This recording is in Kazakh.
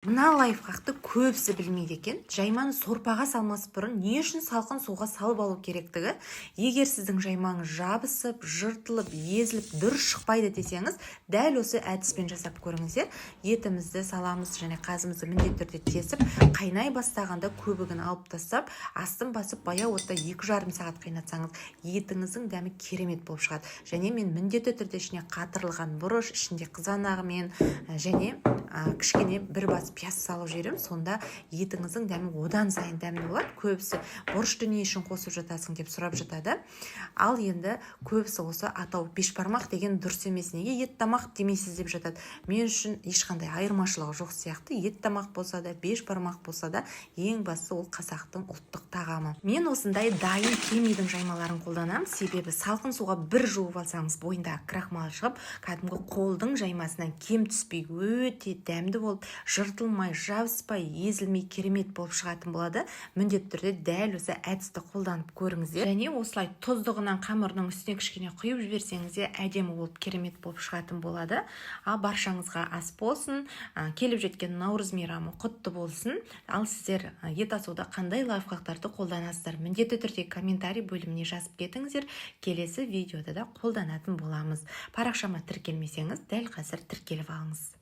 Мына лайфхакты көбісі білмейді екен. Жайманы сорпаға салмас бұрын не үшін салқын суға салып алу керектігі. Егер сіздің жаймаңыз жабысып, жыртылып, езіліп, дұрыс шықпайды десеңіз, дәл осы әдіспен жасап көріңіздер. Етімізді саламыз және қазымызды міндетті түрде тесіп, қайнай бастағанда көбігін алып тастап, астын басып баяу отта 2,5 сағат қайнатсаңыз, етіңіздің дәмі керемет болып шығады. Және мен міндетті түрде ішіне қатырылған бұрыш, ішінде қызанағымен және кішкене бір бас пияз салып жіберемін. Сонда етіңіздің дәмі одан сайын дәмді болады. Көбісі бұрышты не үшін қосып жатасың деп сұрап жатады. Ал енді көбісі осы атау бешбармақ деген дұрыс емес. Неге ет тамақ демейсіз деп жатады. Мен үшін ешқандай айырмашылығы жоқ сияқты. Ет тамақ болса да, бешбармақ болса да, ең бастысы ол қазақтың ұлттық тағамы. Мен осындай дайын кемидің жаймаларын қолданамын. Себебі салқын суға бір жуып алсаңыз, бойында крахмал шығып, кәдімгі қолдың жаймасынан кем түспей, өте дәмді болып, жыртылмай, жабыспай, езілмей керемет болып шығатын болады. Міндетті түрде дәл осы әдісті қолданып көріңіздер. Және осылай тұздығынан қамырының үстіне кішкене құйып жіберсеңіз де әдемі болып керемет болып шығатын болады. Баршаңызға ас болсын, келіп жеткен Наурыз мейрамы құтты болсын. Ал сіздер ет асуда қандай лайфхактарды қолданасыздар? Міндетті түрде комментарий бөліміне жазып кетіңіздер. Келесі видеода да қолданатын боламыз. Парақшама тіркелмесеңіз, дәл қазір тіркеліп алыңыз.